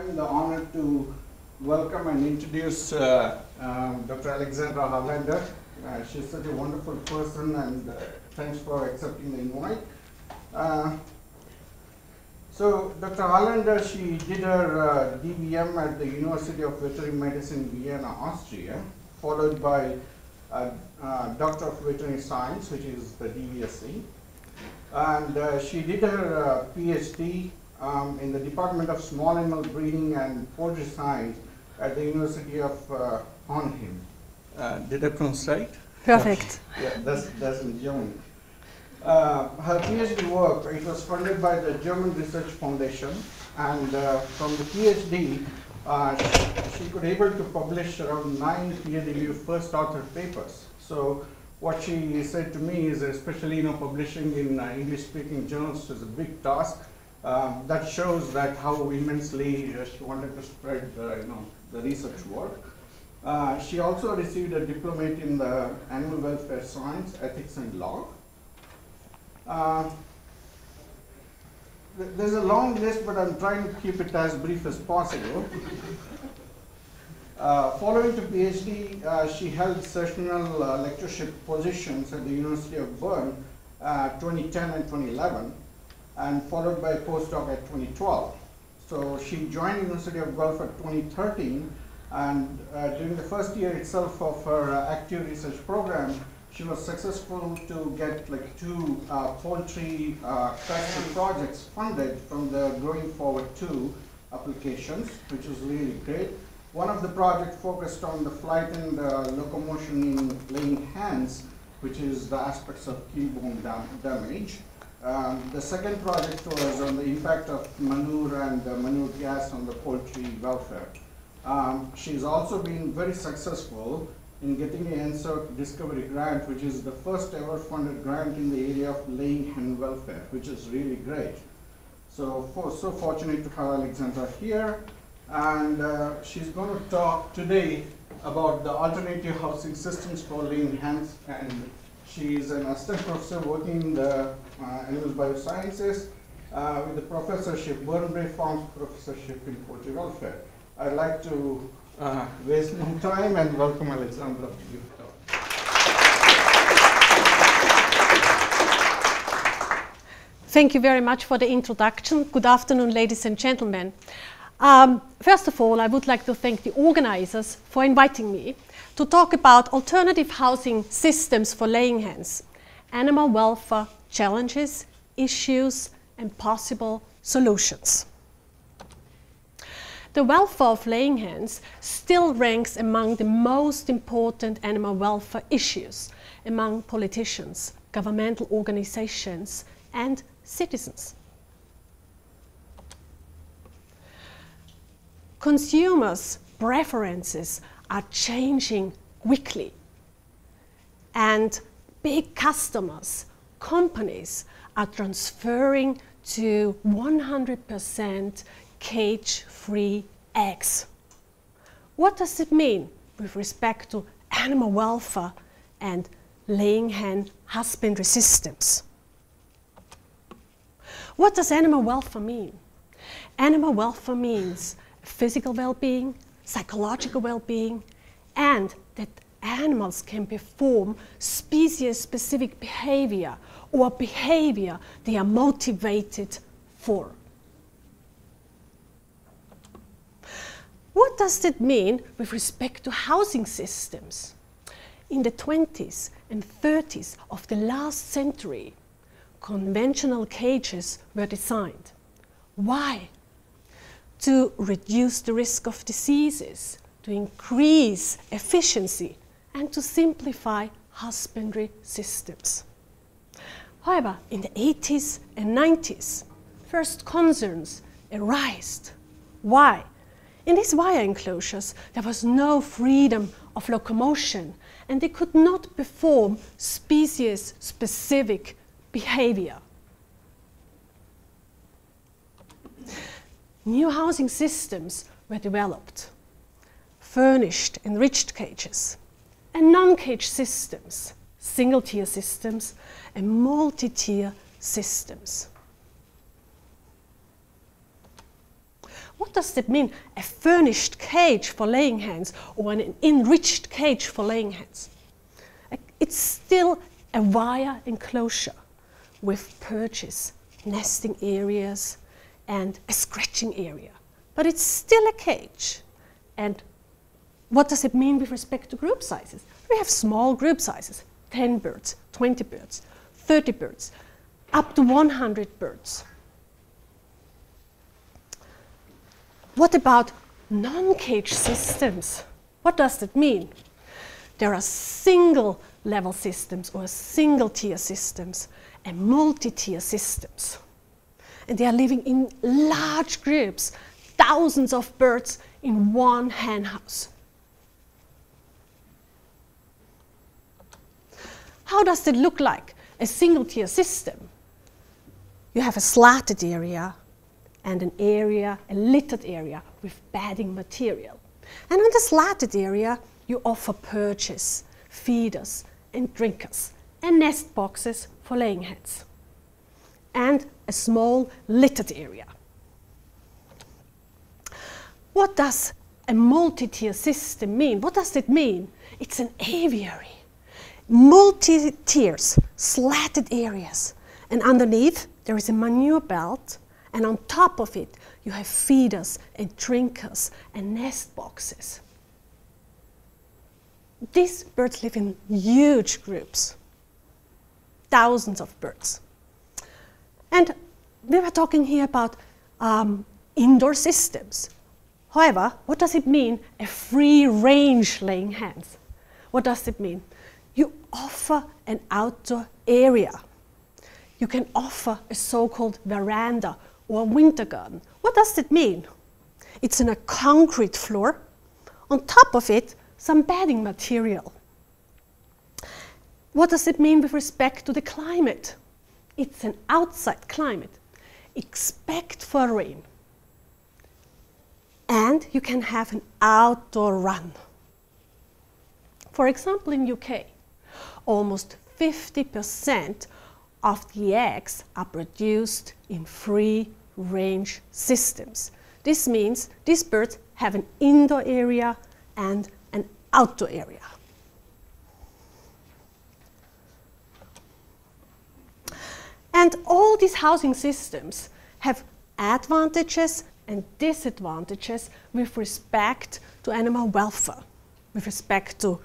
having the honor to welcome and introduce Dr. Alexandra Harlander. She's such a wonderful person, and thanks for accepting the invite. So Dr. Harlander, she did her DVM at the University of Veterinary Medicine, Vienna, Austria, followed by Doctor of Veterinary Science, which is the DVSC. And she did her PhD in the Department of Small Animal Breeding and Poultry Science at the University of Arnhem. Did I pronounce right? Perfect. Yeah, that's in German. Her PhD work, it was funded by the German Research Foundation, and from the PhD, she could able to publish around 9 peer-reviewed first author papers. So what she said to me is, especially publishing in English-speaking journals is a big task. That shows that how immensely she wanted to spread the research work. She also received a diploma in the Animal Welfare Science, Ethics and Law. There's a long list, but I'm trying to keep it as brief as possible. Following to PhD, she held sessional lectureship positions at the University of Bern 2010 and 2011, and followed by a postdoc at 2012. So she joined University of Guelph at 2013, and during the first year itself of her active research program, she was successful to get like 2 poultry custom projects funded from the Growing Forward 2 applications, which was really great. One of the projects focused on the flight and locomotion in laying hens, which is the aspects of keel bone damage. The second project was on the impact of manure and manure gas on the poultry welfare. She's also been very successful in getting the NSERC Discovery Grant, which is the first ever funded grant in the area of laying hen welfare, which is really great. So fortunate to have Alexandra here, and she's going to talk today about the alternative housing systems for laying hens, and she is an assistant professor working in the animal biosciences with the professorship, Burnbrae Farms professorship in poultry welfare. I'd like to waste no time and welcome Alexandra to give the talk. Thank you very much for the introduction. Good afternoon, ladies and gentlemen. First of all, I would like to thank the organizers for inviting me to talk about alternative housing systems for laying hens, animal welfare challenges, issues, and possible solutions. The welfare of laying hens still ranks among the most important animal welfare issues among politicians, governmental organizations, and citizens. Consumers' preferences are changing quickly, and big customers, companies, are transferring to 100% cage-free eggs. What does it mean with respect to animal welfare and laying hen husbandry systems? What does animal welfare mean? Animal welfare means physical well-being, psychological well-being, and that animals can perform species-specific behavior or behavior they are motivated for. What does that mean with respect to housing systems? In the 20s and 30s of the last century, conventional cages were designed. Why? To reduce the risk of diseases, to increase efficiency, and to simplify husbandry systems. However, in the 80s and 90s, first concerns arised. Why? In these wire enclosures, there was no freedom of locomotion, and they could not perform species-specific behavior. New housing systems were developed, furnished enriched cages, and non-cage systems, single-tier systems, and multi-tier systems. What does that mean? A furnished cage for laying hens or an enriched cage for laying hens? It's still a wire enclosure with perches, nesting areas, and a scratching area. But it's still a cage. And what does it mean with respect to group sizes? We have small group sizes, 10 birds, 20 birds, 30 birds, up to 100 birds. What about non-cage systems? What does that mean? There are single-level systems or single-tier systems and multi-tier systems. And they are living in large groups, thousands of birds in one hen house. How does it look like, a single-tier system? You have a slatted area and an area, a littered area with bedding material. And on the slatted area, you offer perches, feeders, and drinkers, and nest boxes for laying hens, and a small littered area. What does a multi-tier system mean? What does it mean? It's an aviary. Multi-tiers, slatted areas, and underneath there is a manure belt, and on top of it you have feeders and drinkers and nest boxes. These birds live in huge groups, thousands of birds. And we were talking here about indoor systems. However, what does it mean, a free-range laying hens? What does it mean? You offer an outdoor area. You can offer a so-called veranda or a winter garden. What does that mean? It's in a concrete floor. On top of it, some bedding material. What does it mean with respect to the climate? It's an outside climate. Expect for rain. And you can have an outdoor run. For example, in UK, almost 50% of the eggs are produced in free-range systems. This means these birds have an indoor area and an outdoor area. And all these housing systems have advantages and disadvantages with respect to animal welfare, with respect to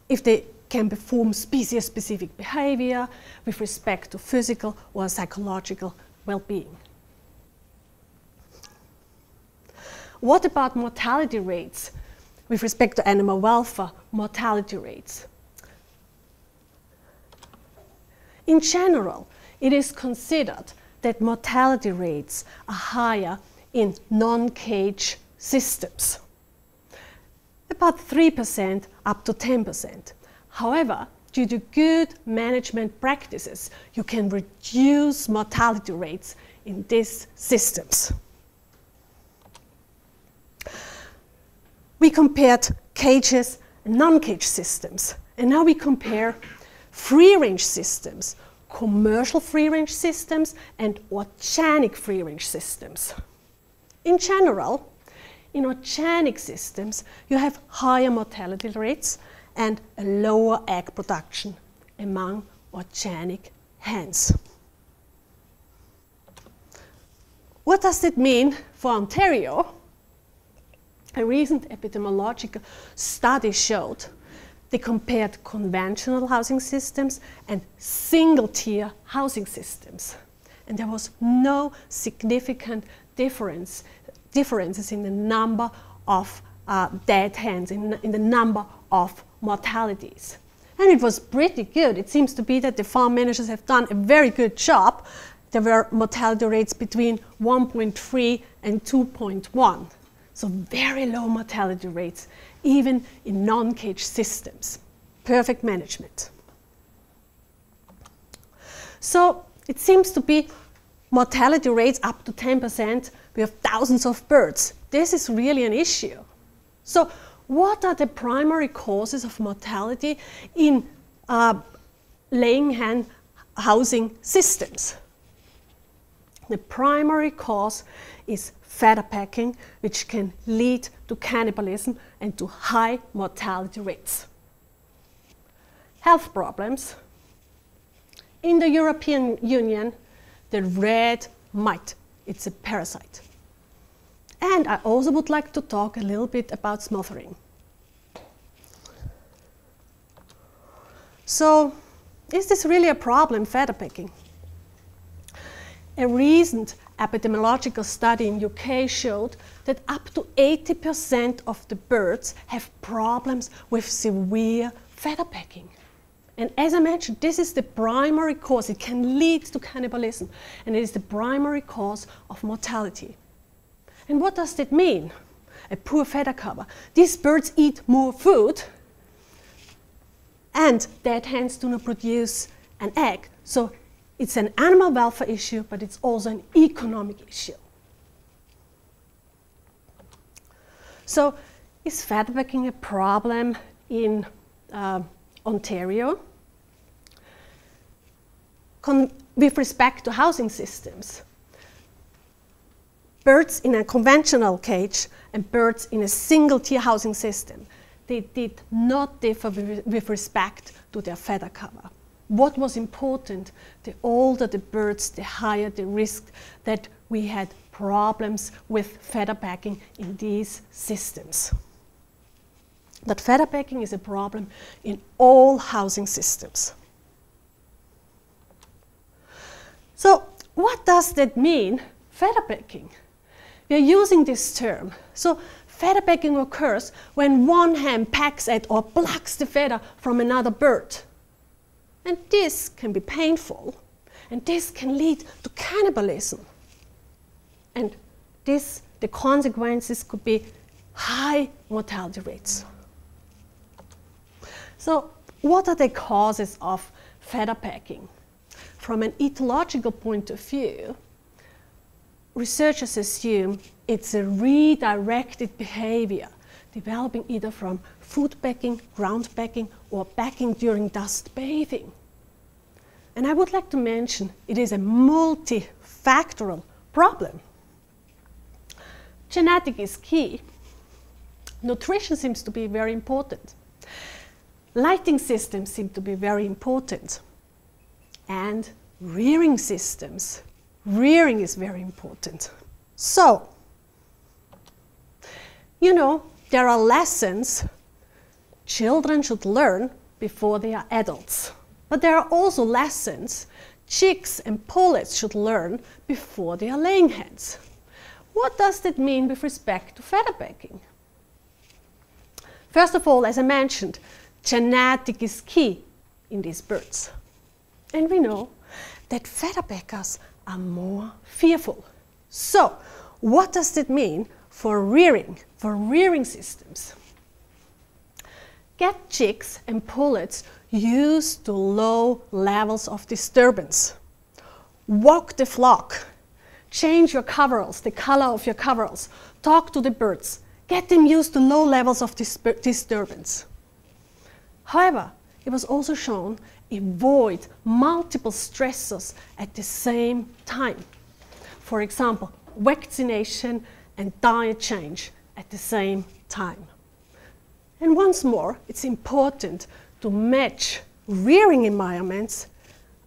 if they can perform species-specific behavior, with respect to physical or psychological well-being. What about mortality rates with respect to animal welfare, mortality rates? In general, it is considered that mortality rates are higher in non-cage systems, about 3% up to 10%. However, due to good management practices, you can reduce mortality rates in these systems. We compared cages and non-cage systems, and now we compare free-range systems, commercial free-range systems, and organic free-range systems. In general, in organic systems, you have higher mortality rates and a lower egg production among organic hens. What does it mean for Ontario? A recent epidemiological study showed they compared conventional housing systems and single-tier housing systems. And there was no significant differences in the number of dead hens, in the number of mortalities. And it was pretty good. It seems to be that the farm managers have done a very good job. There were mortality rates between 1.3 and 2.1. So very low mortality rates, even in non-cage systems. Perfect management. So it seems to be mortality rates up to 10%. We have thousands of birds. This is really an issue. So what are the primary causes of mortality in laying hen housing systems? The primary cause is feather pecking, which can lead to cannibalism and to high mortality rates. Health problems. In the European Union, the red mite, it's a parasite. And I also would like to talk a little bit about smothering. So, is this really a problem, feather pecking? A recent epidemiological study in UK showed that up to 80% of the birds have problems with severe feather pecking. And as I mentioned, this is the primary cause. It can lead to cannibalism, and it is the primary cause of mortality. And what does that mean? A poor feather cover. These birds eat more food, and their hens do not produce an egg. So it's an animal welfare issue, but it's also an economic issue. So is feather pecking a problem in Ontario? With respect to housing systems, birds in a conventional cage and birds in a single-tier housing system, they did not differ with respect to their feather cover. What was important, the older the birds, the higher the risk that we had problems with feather pecking in these systems. That feather pecking is a problem in all housing systems. So what does that mean, feather pecking? We are using this term. So feather pecking occurs when one hen pecks at or plucks the feather from another bird. And this can be painful, and this can lead to cannibalism. And the consequences could be high mortality rates. So what are the causes of feather pecking? From an ecological point of view, researchers assume it's a redirected behavior developing either from food pecking, ground pecking, or pecking during dust bathing. And I would like to mention it is a multifactorial problem. Genetic is key. Nutrition seems to be very important. Lighting systems seem to be very important. And rearing systems. Rearing is very important. So, you know, there are lessons children should learn before they are adults. But there are also lessons chicks and pullets should learn before they are laying hens. What does that mean with respect to feather pecking? First of all, as I mentioned, genetic is key in these birds. And we know that feather peckers are more fearful. So, what does that mean for rearing systems? Get chicks and pullets used to low levels of disturbance. Walk the flock. Change your coveralls, the color of your coveralls. Talk to the birds. Get them used to low levels of disturbance. However, it was also shown avoid multiple stressors at the same time. For example, vaccination and diet change at the same time. And once more, it's important to match rearing environments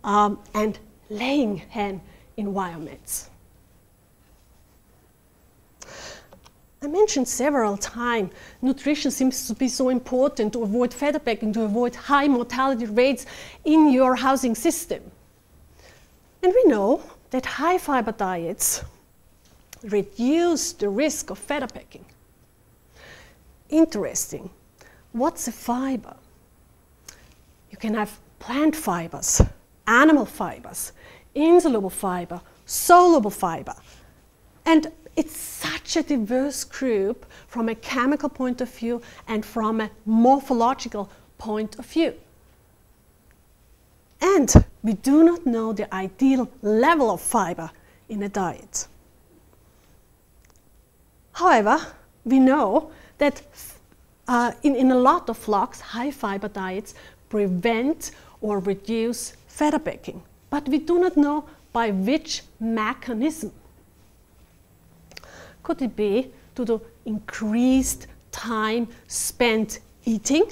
and laying hen environments. I mentioned several times, nutrition seems to be so important to avoid feather pecking, to avoid high mortality rates in your housing system. And we know that high fiber diets reduce the risk of feather pecking. Interesting. What's a fiber? You can have plant fibers, animal fibers, insoluble fiber, soluble fiber. And it's such a diverse group from a chemical point of view and from a morphological point of view. And we do not know the ideal level of fiber in a diet. However, we know that in a lot of flocks, high fiber diets prevent or reduce feather pecking. But we do not know by which mechanism. Could it be due to increased time spent eating,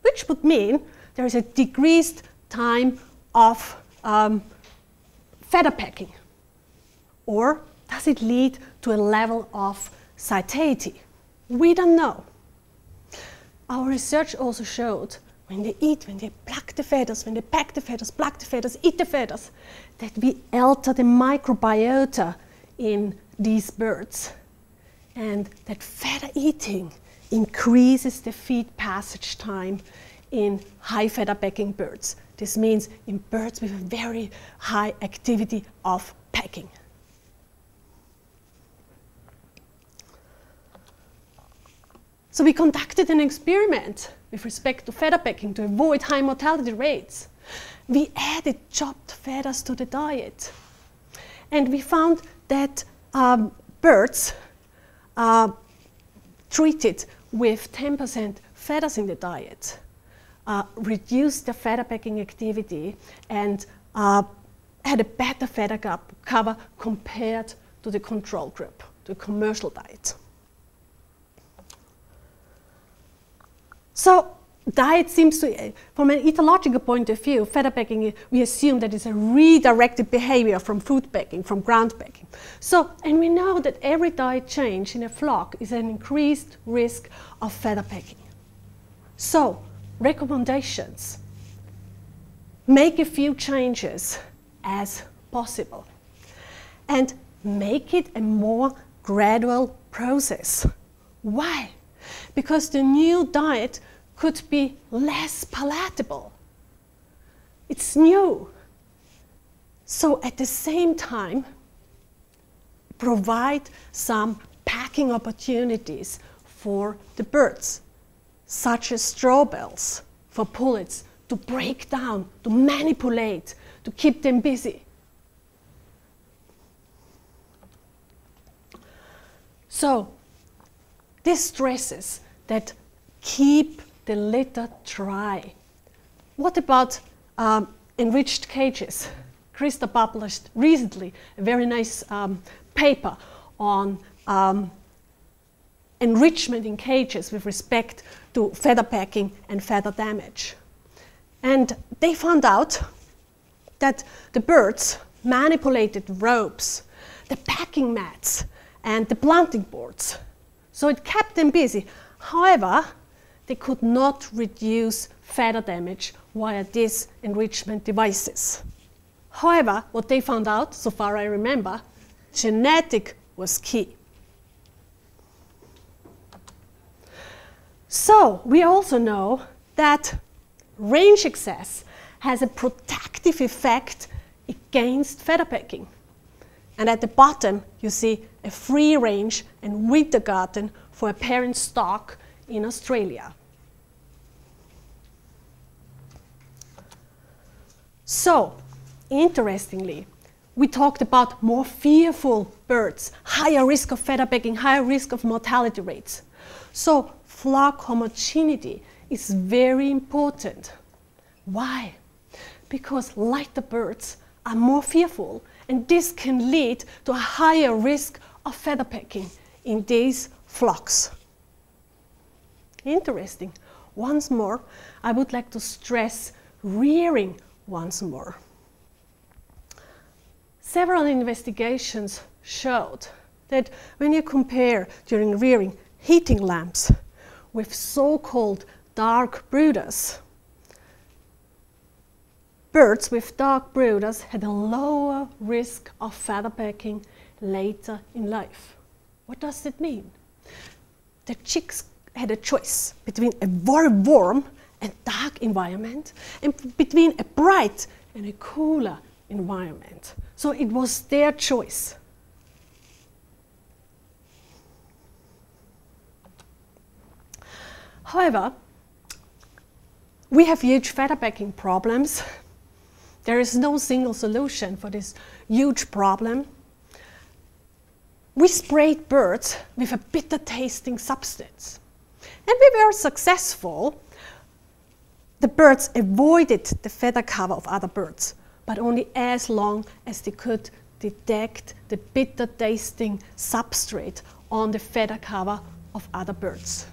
which would mean there is a decreased time of feather pecking? Or does it lead to a level of satiety? We don't know. Our research also showed when they eat, when they pluck the feathers, when they peck the feathers, pluck the feathers, eat the feathers, that we alter the microbiota in these birds. And that feather eating increases the feed passage time in high feather pecking birds. This means in birds with a very high activity of pecking. So we conducted an experiment with respect to feather pecking to avoid high mortality rates. We added chopped feathers to the diet. And we found that birds treated with 10% feathers in the diet reduced their feather pecking activity and had a better feather cover compared to the control group, the commercial diet. So diet seems to, from an ecological point of view, feather pecking, we assume that it's a redirected behavior from food pecking, from ground pecking. So, and we know that every diet change in a flock is an increased risk of feather pecking. So, recommendations: make a few changes as possible and make it a more gradual process. Why? Because the new diet could be less palatable. It's new. So at the same time, provide some packing opportunities for the birds, such as straw bales for pullets to break down, to manipulate, to keep them busy. So this stresses that keep the litter dry. What about enriched cages? Krista published recently a very nice paper on enrichment in cages with respect to feather pecking and feather damage. And they found out that the birds manipulated ropes, the packing mats, and the planting boards. So it kept them busy. However, they could not reduce feather damage via these enrichment devices. However, what they found out, so far I remember, genetic was key. So we also know that range excess has a protective effect against feather pecking. And at the bottom, you see a free range and winter garden for a parent stock in Australia. So, interestingly, we talked about more fearful birds, higher risk of feather pecking, higher risk of mortality rates. So, flock homogeneity is very important. Why? Because lighter birds are more fearful, and this can lead to a higher risk of feather pecking in these flocks. Interesting. Once more, I would like to stress rearing once more. Several investigations showed that when you compare during rearing heating lamps with so-called dark brooders, birds with dark brooders had a lower risk of feather pecking later in life. What does that mean? The chicks had a choice between a very warm and dark environment and between a bright and a cooler environment. So it was their choice. However, we have huge feather pecking problems. There is no single solution for this huge problem. We sprayed birds with a bitter tasting substance. And we were successful. The birds avoided the feather cover of other birds, but only as long as they could detect the bitter tasting substrate on the feather cover of other birds.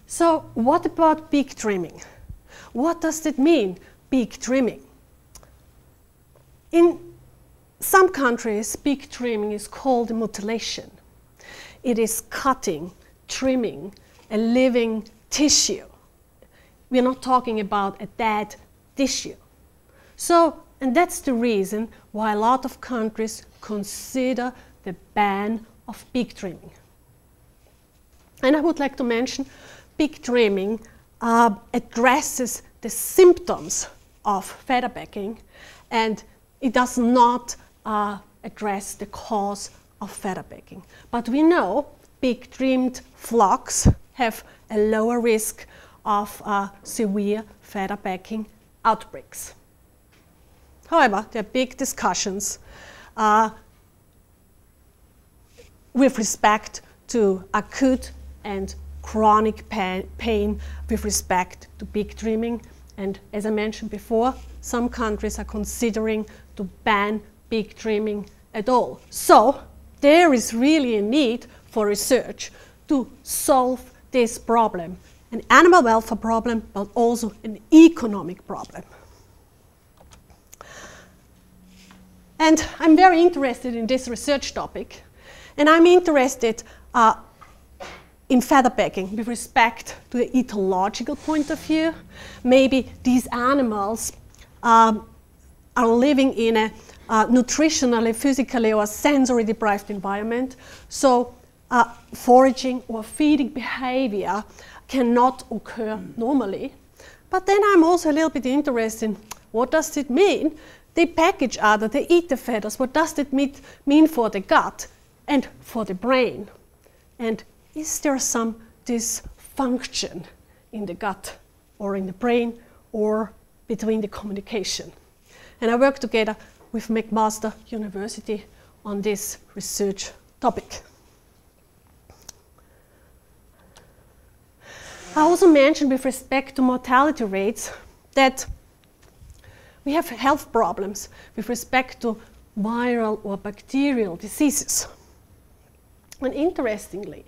So what about beak trimming? What does it mean, beak trimming? In some countries, beak trimming is called mutilation. It is cutting, trimming a living tissue. We're not talking about a dead tissue. So, and that's the reason why a lot of countries consider the ban of beak trimming. And I would like to mention beak trimming addresses the symptoms of feather pecking, and it does not address the cause of feather pecking. But we know beak trimmed flocks have a lower risk of severe feather pecking outbreaks. However, there are big discussions with respect to acute and chronic pain with respect to beak trimming. And as I mentioned before, some countries are considering to ban beak trimming at all. So there is really a need for research to solve this problem, an animal welfare problem, but also an economic problem. And I'm very interested in this research topic, and I'm interested in feather pecking with respect to the ethological point of view. Maybe these animals are living in a nutritionally, physically, or sensory deprived environment, so foraging or feeding behavior cannot occur normally. But then I'm also a little bit interested in what does it mean? They peck each other, they eat the feathers. What does it mean for the gut and for the brain? And is there some dysfunction in the gut or in the brain or between the communication? And I work together with McMaster University on this research topic. I also mentioned with respect to mortality rates that we have health problems with respect to viral or bacterial diseases. And interestingly,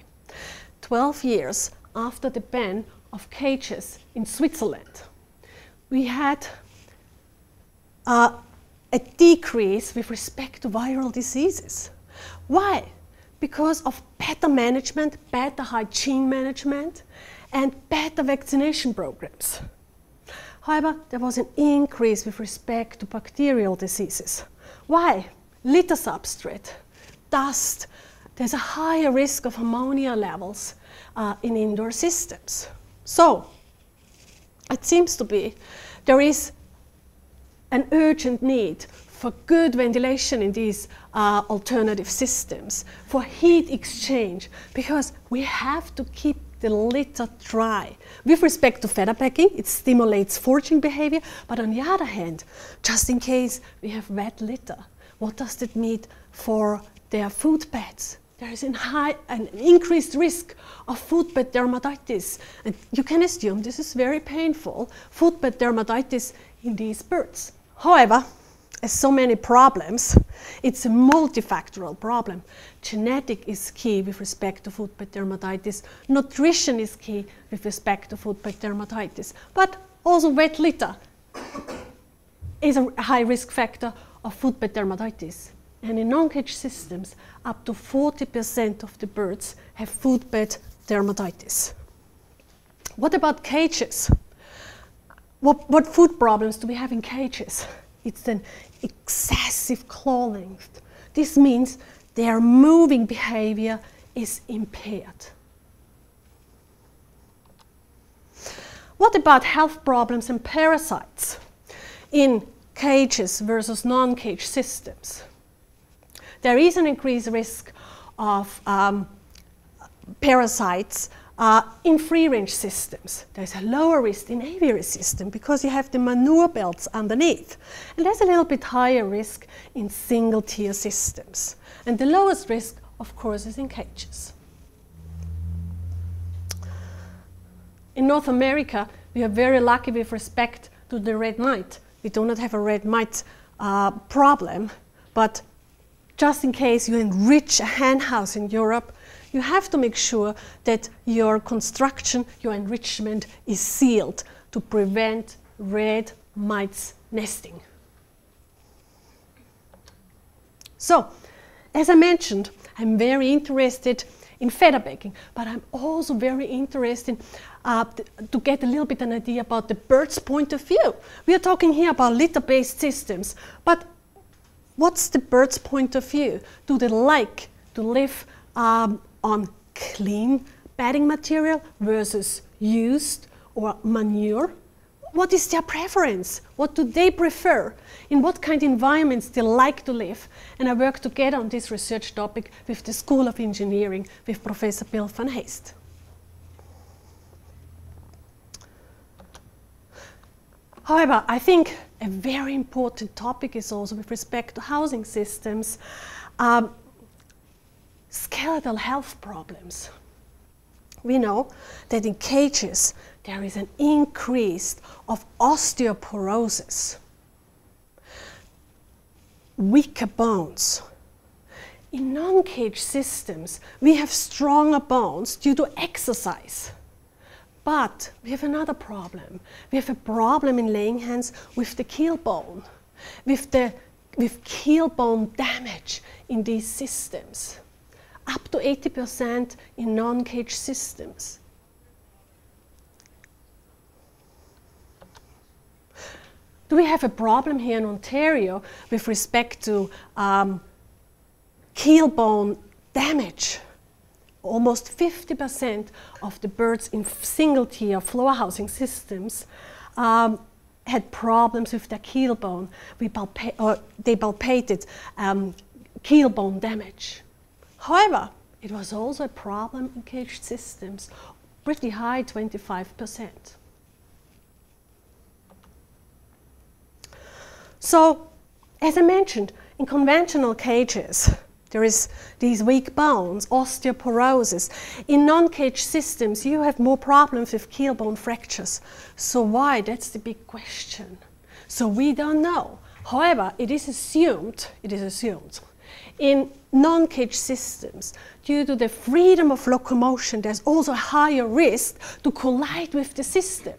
12 years after the ban of cages in Switzerland, we had a decrease with respect to viral diseases. Why? Because of better management, better hygiene management, and better vaccination programs. However, there was an increase with respect to bacterial diseases. Why? Litter substrate, dust. There's a higher risk of ammonia levels in indoor systems. So, it seems to be there is an urgent need for good ventilation in these alternative systems, for heat exchange, because we have to keep the litter dry. With respect to feather pecking, it stimulates foraging behavior, but on the other hand, just in case we have wet litter, what does it mean for their food beds? There is an increased risk of foodbed dermatitis. And you can assume this is very painful, foodbed dermatitis in these birds. However, as so many problems, it's a multifactorial problem. Genetic is key with respect to foodbed dermatitis. Nutrition is key with respect to foodbed dermatitis. But also wet litter is a high risk factor of foodbed dermatitis. And in non-cage systems, up to 40% of the birds have foodbed dermatitis. What about cages? What food problems do we have in cages? It's an excessive claw length. This means their moving behavior is impaired. What about health problems and parasites in cages versus non-cage systems? There is an increased risk of parasites in free-range systems. There's a lower risk in aviary system because you have the manure belts underneath. And there's a little bit higher risk in single-tier systems. And the lowest risk, of course, is in cages. In North America, we are very lucky with respect to the red knight. we do not have a red mite problem, but just in case you enrich a hen house in Europe, you have to make sure that your construction, your enrichment is sealed to prevent red mites nesting. So, as I mentioned, I'm very interested in feather pecking, but I'm also very interested to get a little bit an idea about the bird's point of view. We are talking here about litter-based systems, but what's the bird's point of view? Do they like to live on clean bedding material versus used or manure? What is their preference? What do they prefer? In what kind of environments they like to live? And I work together on this research topic with the School of Engineering with Professor Bill van Heest. However, I think a very important topic is also with respect to housing systems, skeletal health problems. We know that in cages there is an increase of osteoporosis, weaker bones. In non-cage systems, we have stronger bones due to exercise. But we have another problem. We have a problem in laying hens with the keel bone, with keel bone damage in these systems. Up to 80% in non-cage systems. Do we have a problem here in Ontario with respect to keel bone damage? Almost 50% of the birds in single-tier floor housing systems had problems with their keel bone. They palpated keel bone damage. However, it was also a problem in caged systems, pretty high, 25%. So, as I mentioned, in conventional cages, there is these weak bones, osteoporosis. In non-cage systems, you have more problems with keel bone fractures. So why? That's the big question. So we don't know. However, it is assumed, in non-cage systems, due to the freedom of locomotion, there's also a higher risk to collide with the system.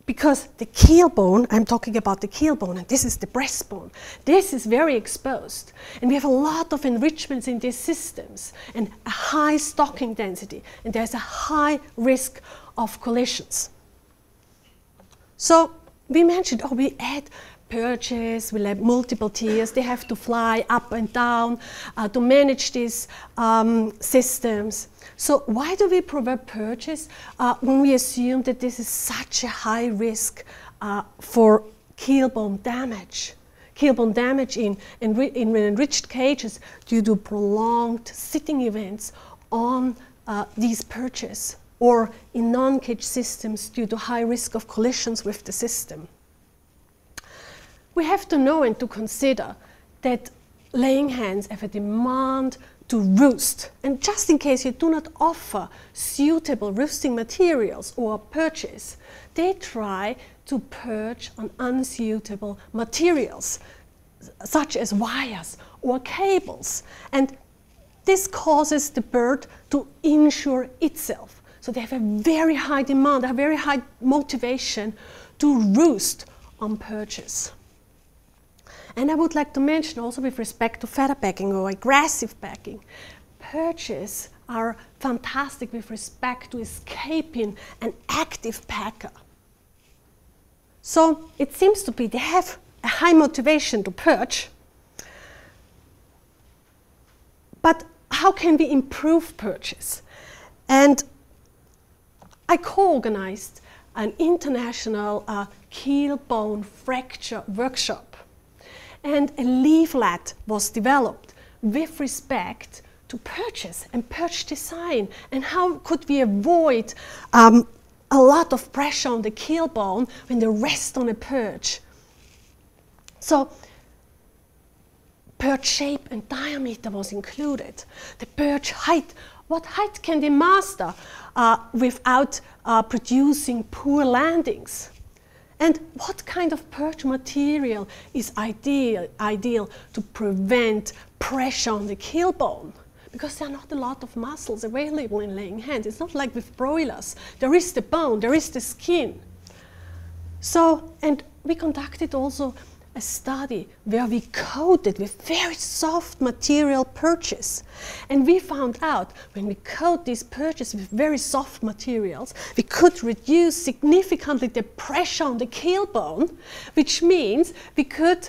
Because the keel bone, I'm talking about the keel bone, and this is the breastbone, this is very exposed. And we have a lot of enrichments in these systems and a high stocking density, and there's a high risk of collisions. So we mentioned, we add perches, we'll have multiple tiers, they have to fly up and down to manage these systems. So why do we provide perches when we assume that this is such a high risk for keel bone damage? Keel bone damage in enriched cages due to prolonged sitting events on these perches, or in non-cage systems due to high risk of collisions with the system. We have to know and to consider that laying hens have a demand to roost, and just in case you do not offer suitable roosting materials or perches, they try to perch on unsuitable materials such as wires or cables, and this causes the bird to insure itself. So they have a very high demand, a very high motivation to roost on perches. And I would like to mention also with respect to feather pecking or aggressive pecking, perches are fantastic with respect to escaping an active pecker. So it seems to be they have a high motivation to perch, but how can we improve perches? And I co-organized an international keel bone fracture workshop. And a leaflet was developed with respect to perches and perch design, and how could we avoid a lot of pressure on the keel bone when they rest on a perch. So perch shape and diameter was included. The perch height, what height can they master without producing poor landings? And what kind of perch material is ideal to prevent pressure on the keel bone? Because there are not a lot of muscles available in laying hens. It's not like with broilers. There is the bone, there is the skin. So, and we conducted also a study where we coated with very soft material perches. And we found out when we coat these perches with very soft materials, we could reduce significantly the pressure on the keel bone, which means we could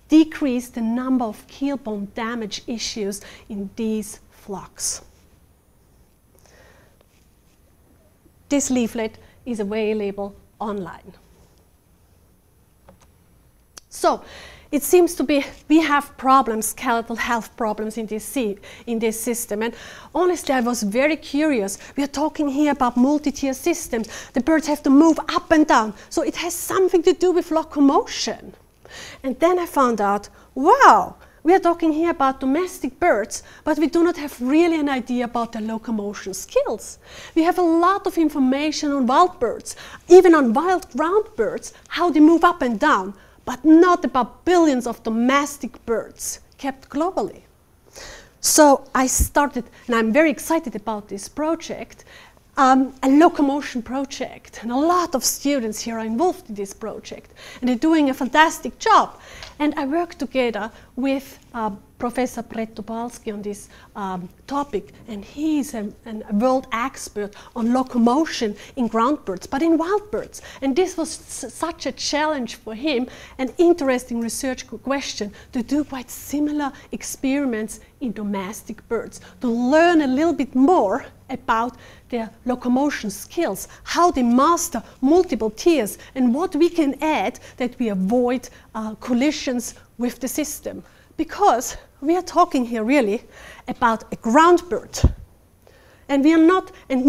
decrease the number of keel bone damage issues in these flocks. This leaflet is available online. So, it seems to be we have problems, skeletal health problems in this system. And honestly, I was very curious. We are talking here about multi-tier systems. The birds have to move up and down. So it has something to do with locomotion. And then I found out, wow, we are talking here about domestic birds, but we do not have really an idea about their locomotion skills. We have a lot of information on wild birds, even on wild ground birds, how they move up and down, but not about billions of domestic birds kept globally. So I started, and I'm very excited about this project, a locomotion project. And a lot of students here are involved in this project. And they're doing a fantastic job. And I work together with Professor Brett-Tobalski on this topic. And he's a world expert on locomotion in ground birds, but in wild birds. And this was such a challenge for him, an interesting research question, to do quite similar experiments in domestic birds, to learn a little bit more about their locomotion skills, how they master multiple tiers, and what we can add that we avoid collisions with the system. Because we are talking here really about a ground bird. And we are not, and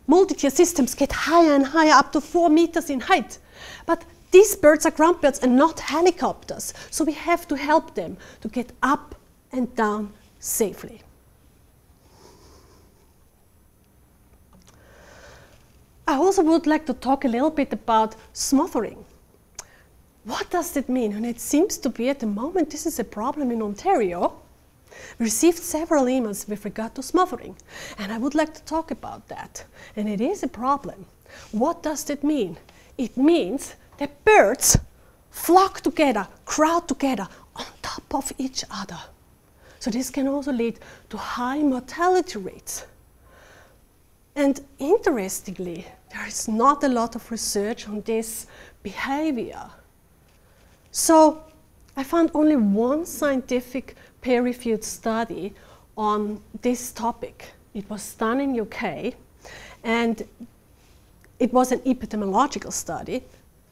multi-tier systems get higher and higher, up to 4 meters in height. But these birds are ground birds and not helicopters. So we have to help them to get up and down safely. I also would like to talk a little bit about smothering. What does that mean? And it seems to be at the moment this is a problem in Ontario. We received several emails with regard to smothering, and I would like to talk about that. And it is a problem. What does that mean? It means that birds flock together, crowd together on top of each other. So this can also lead to high mortality rates. And interestingly, there is not a lot of research on this behavior. So I found only one scientific peer-reviewed study on this topic. It was done in UK, and it was an epidemiological study.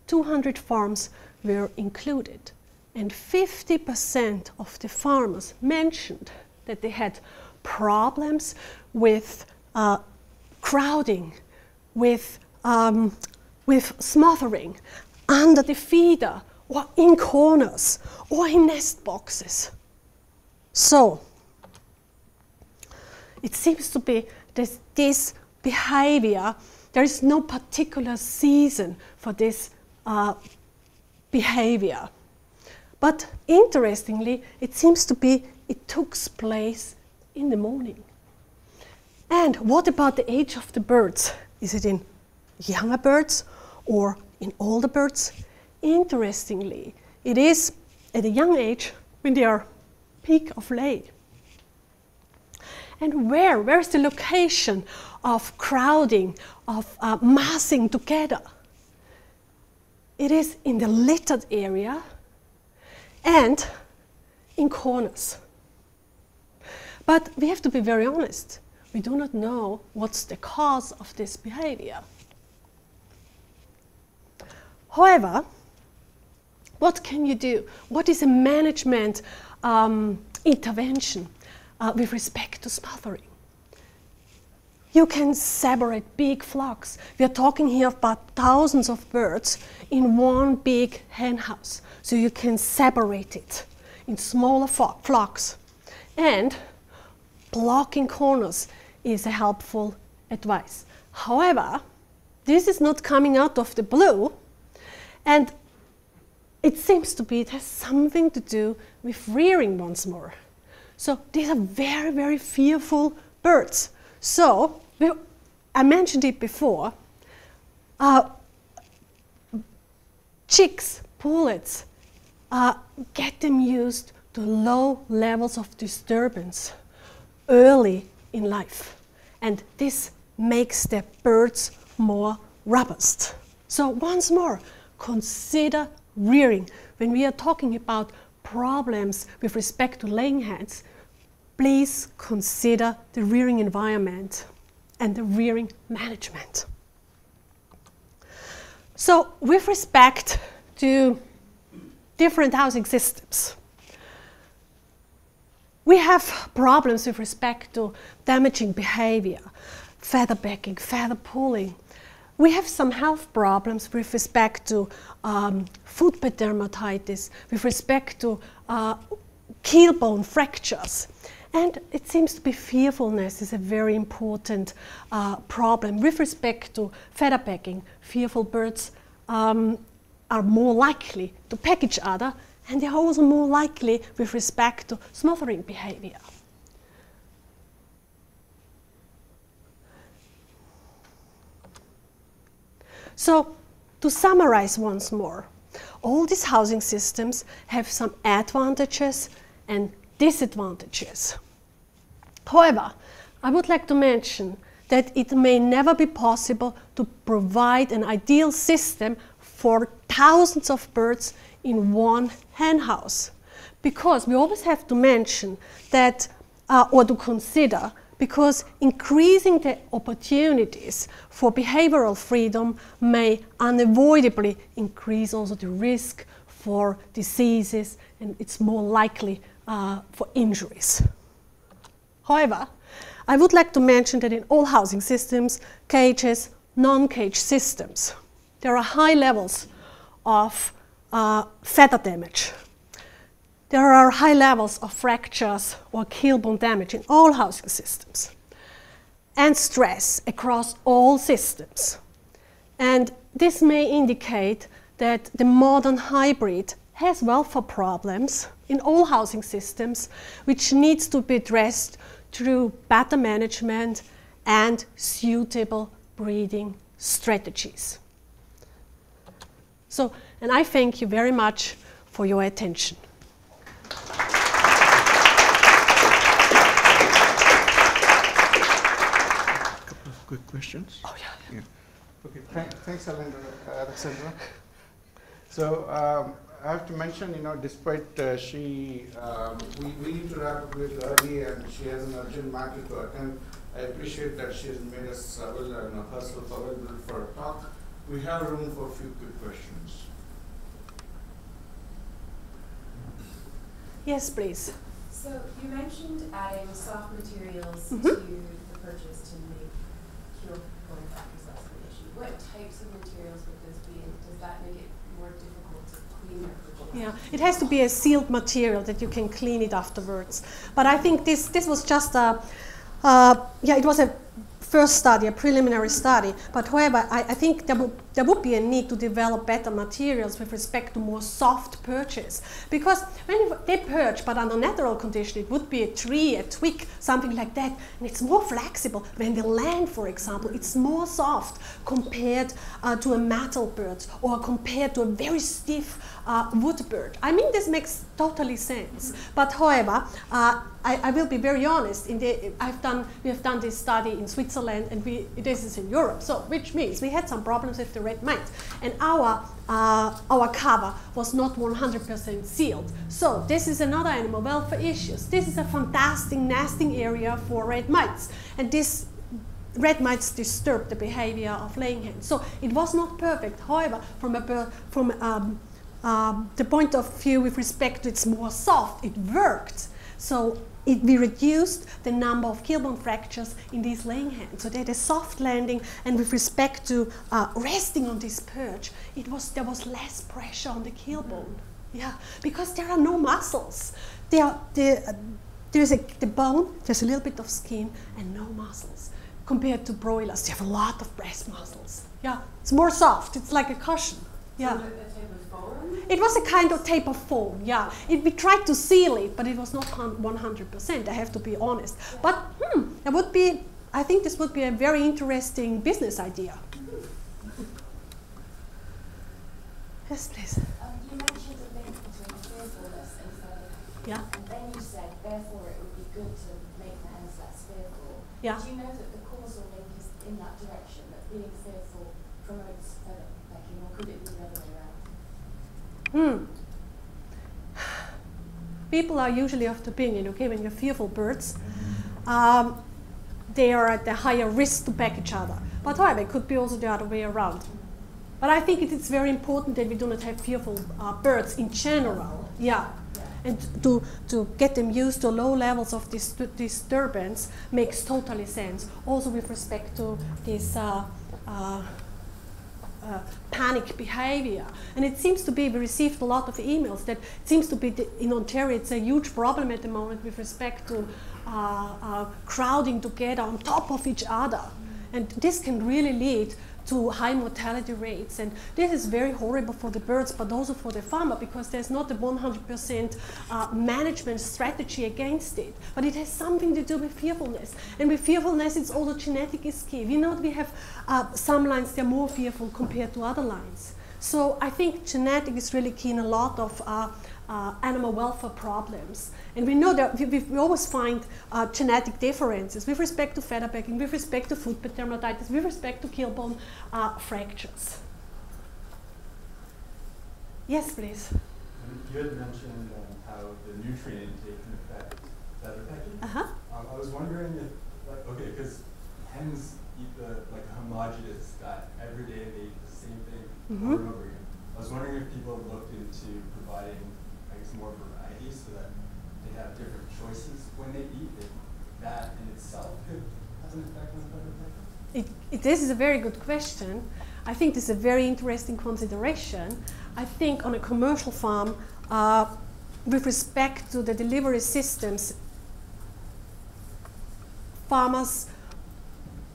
200 farms were included, and 50% of the farmers mentioned that they had problems with crowding, with smothering, under the feeder, or in corners, or in nest boxes. So, it seems to be that this behavior, there is no particular season for this behavior. But interestingly, it seems to be it took place in the morning. And what about the age of the birds? Is it in younger birds or in older birds? Interestingly, it is at a young age when they are peak of lay. And where is the location of crowding, of massing together? It is in the littered area and in corners. But we have to be very honest. We do not know what's the cause of this behavior. However, what can you do? What is a management intervention with respect to smothering? You can separate big flocks. We are talking here about thousands of birds in one big hen house. So you can separate it in smaller flocks. And blocking corners is a helpful advice. However, this is not coming out of the blue, and it seems to be it has something to do with rearing once more. So these are very, very fearful birds. So I mentioned it before. Chicks, pullets, get them used to low levels of disturbance early in life. And this makes the birds more robust. So once more, consider rearing. When we are talking about problems with respect to laying hens, please consider the rearing environment and the rearing management. So with respect to different housing systems, we have problems with respect to damaging behavior, feather pecking, feather pulling. We have some health problems with respect to footbed dermatitis, with respect to keel bone fractures. And it seems to be fearfulness is a very important problem. With respect to feather pecking, fearful birds are more likely to peck each other, and they're also more likely with respect to smothering behavior. So, to summarize once more, all these housing systems have some advantages and disadvantages. However, I would like to mention that it may never be possible to provide an ideal system for thousands of birds in one hen house, because we always have to mention that, or to consider, because increasing the opportunities for behavioral freedom may unavoidably increase also the risk for diseases, and it's more likely for injuries. However, I would like to mention that in all housing systems, cages, non-cage systems, there are high levels of feather damage. There are high levels of fractures or keel bone damage in all housing systems, and stress across all systems. And this may indicate that the modern hybrid has welfare problems in all housing systems, which needs to be addressed through better management and suitable breeding strategies. So, and I thank you very much for your attention. Quick questions? Oh, yeah. Okay, thanks, Alexandra. So I have to mention, despite we need to wrap up with early and she has an urgent matter to attend, I appreciate that she has made us herself available for a talk. We have room for a few quick questions. Yes, please. So you mentioned adding soft materials to the purchase to make keel bone factors less of an issue. What types of materials would this be, and does that make it more difficult to clean your purchase? Yeah, it has to be a sealed material that you can clean it afterwards. But I think this was just a, it was a first study, a preliminary study. But however, I think there would be a need to develop better materials with respect to more soft perches. Because when they perch, but under natural conditions, it would be a tree, a twig, something like that. And it's more flexible. When they land, for example, it's more soft compared to a metal bird or compared to a very stiff wood bird. I mean, this makes totally sense. But however, I will be very honest. We have done this study in Switzerland, and this is in Europe. So, which means we had some problems with the red mites, and our cover was not 100% sealed. So, this is another animal welfare issue. This is a fantastic nesting area for red mites, and this red mites disturb the behavior of laying hens. So, it was not perfect. However, from the point of view with respect to it's more soft, it worked. So we reduced the number of keel bone fractures in these laying hens. So they had a soft landing, and with respect to resting on this perch, there was less pressure on the keel bone. Yeah, because there are no muscles. There's the bone, there's a little bit of skin, and no muscles. Compared to broilers, they have a lot of breast muscles. Yeah, it's more soft. It's like a cushion. Yeah. So a type of foam? It was a kind of type of foam. Yeah. We tried to seal it, but it was not 100%. I have to be honest. But it would be. I think this would be a very interesting business idea. Yes, please. You mentioned a link between fearfulness and further. Yeah. And then you said, therefore, it would be good to make the hens less fearful. Yeah. Do you know that the causal link is in that direction, that being fearful promotes feather pecking, or could it be the other way around? People are usually of the opinion, okay, when you're fearful birds, they are at the higher risk to peck each other. But however, it could be also the other way around. But I think it is very important that we do not have fearful birds in general. Yeah. And to get them used to low levels of disturbance makes totally sense. Also with respect to this panic behavior. And it seems to be, we received a lot of emails that it seems to be in Ontario, it's a huge problem at the moment with respect to crowding together on top of each other. And this can really lead to high mortality rates. And this is very horrible for the birds, but also for the farmer, because there's not a 100% management strategy against it. But it has something to do with fearfulness. And with fearfulness, it's also genetic is key. We know that we have some lines, they're more fearful compared to other lines. So I think genetic is really key in a lot of animal welfare problems. And we know that we always find genetic differences with respect to feather pecking, with respect to foot pet dermatitis, with respect to keel bone fractures. Yes, please. You had mentioned how the nutrient intake can affect feather pecking. I was wondering if, okay, because hens eat like a homogeneous diet. Every day they eat the same thing over and over again. I was wondering if people looked into providing, I guess, more variety so that they have different choices when they eat. If that in itself could have an effect on feather pecking? This is a very good question. I think this is a very interesting consideration. I think on a commercial farm, with respect to the delivery systems, farmers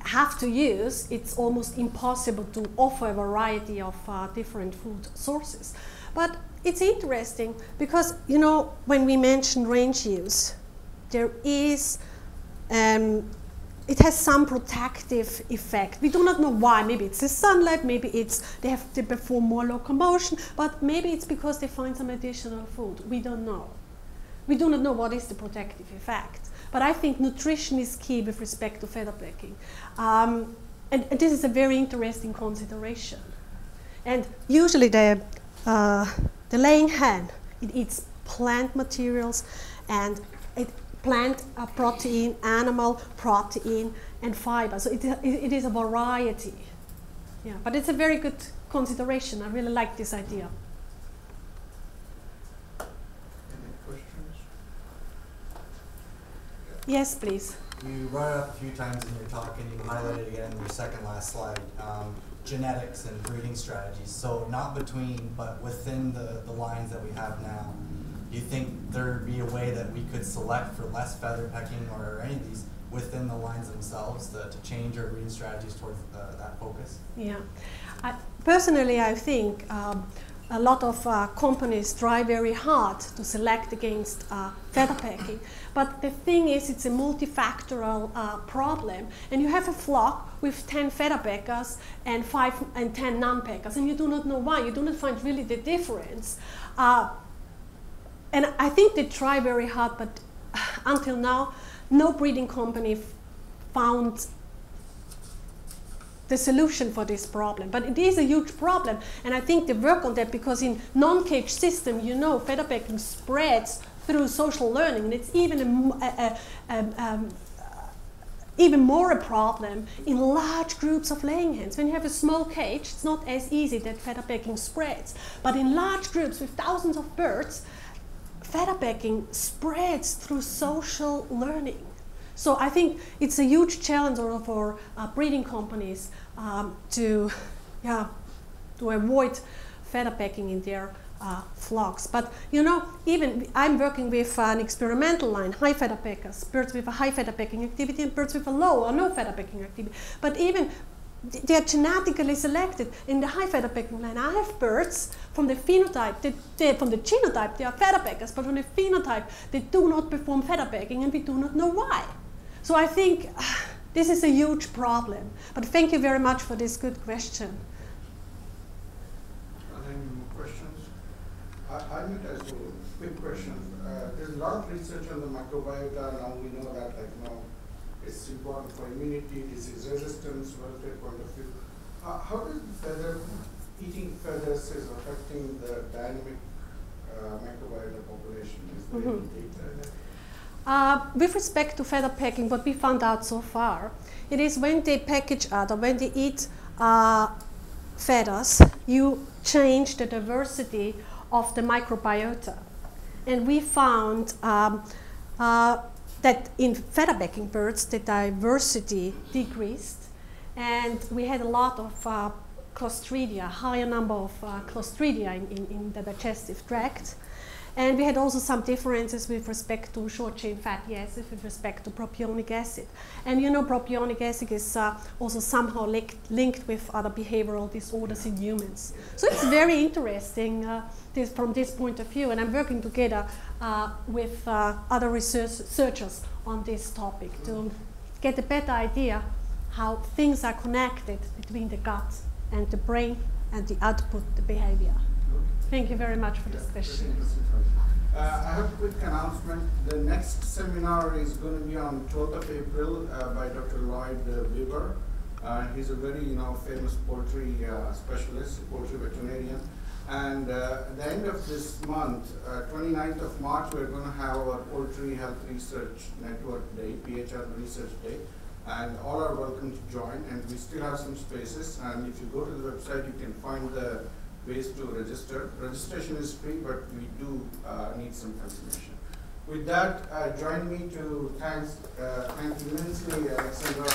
have to use, it's almost impossible to offer a variety of different food sources. But it's interesting because, you know, when we mention range use, there is, it has some protective effect. We do not know why. Maybe it's the sunlight, maybe it's they perform more locomotion, but maybe it's because they find some additional food. We don't know. We do not know what is the protective effect. But I think nutrition is key with respect to feather pecking. And this is a very interesting consideration. And usually the laying hen, it eats plant materials and plant protein, animal protein, and fiber. So it is a variety. Yeah, but it's a very good consideration. I really like this idea. Yes, please. You brought it up a few times in your talk, and you highlighted again in your second last slide, genetics and breeding strategies. So not between, but within the lines that we have now, do you think there'd be a way that we could select for less feather pecking or any of these within the lines themselves to change our breeding strategies towards that focus? Yeah. Personally, I think a lot of companies try very hard to select against feather pecking. But the thing is, it's a multifactorial problem. And you have a flock with 10 feather peckers and 5 and 10 non-peckers, and you do not know why. You do not find really the difference. And I think they try very hard, but until now, no breeding company found the solution for this problem. But it is a huge problem, and I think they work on that because in non-cage system, you know, feather pecking spreads through social learning, and it's even more a problem in large groups of laying hens. When you have a small cage, it's not as easy that feather pecking spreads. But in large groups with thousands of birds, feather pecking spreads through social learning. So I think it's a huge challenge for breeding companies to avoid feather pecking in their flocks. But you know, even I'm working with an experimental line, high feather peckers, birds with a high feather pecking activity and birds with a low or no feather pecking activity. But even they are genetically selected. In the high feather pecking line, I have birds from the phenotype, from the genotype, they are feather peckers, but from the phenotype, they do not perform feather pecking, and we do not know why. So I think this is a huge problem. But thank you very much for this good question. Any more questions? I need as well quick questions. There's a lot of research on the microbiota. Now we know that, like, you know, it's important for immunity, disease resistance, welfare point of view. How does eating feathers is affecting the dynamic microbiota population? Is there any data? With respect to feather pecking, what we found out so far, it is when they peck each other, when they eat feathers, you change the diversity of the microbiota. And we found that in feather pecking birds, the diversity decreased, and we had a lot of Clostridia, higher number of Clostridia in the digestive tract. And we had also some differences with respect to short-chain fatty acids, with respect to propionic acid. And you know, propionic acid is also somehow linked with other behavioral disorders in humans. So it's very interesting from this point of view, and I'm working together with other researchers on this topic to get a better idea how things are connected between the gut and the brain and the output, the behavior. Thank you very much for this question. I have a quick announcement. The next seminar is going to be on 12th of April by Dr. Lloyd Weber. He's a very famous poultry specialist, poultry veterinarian. And at the end of this month, 29th of March, we're going to have our Poultry Health Research Network Day, PHRN Research Day. And all are welcome to join. And we still have some spaces. And if you go to the website, you can find the ways to register. Registration is free, but we do need some confirmation. With that, join me to thank immensely Alexandra.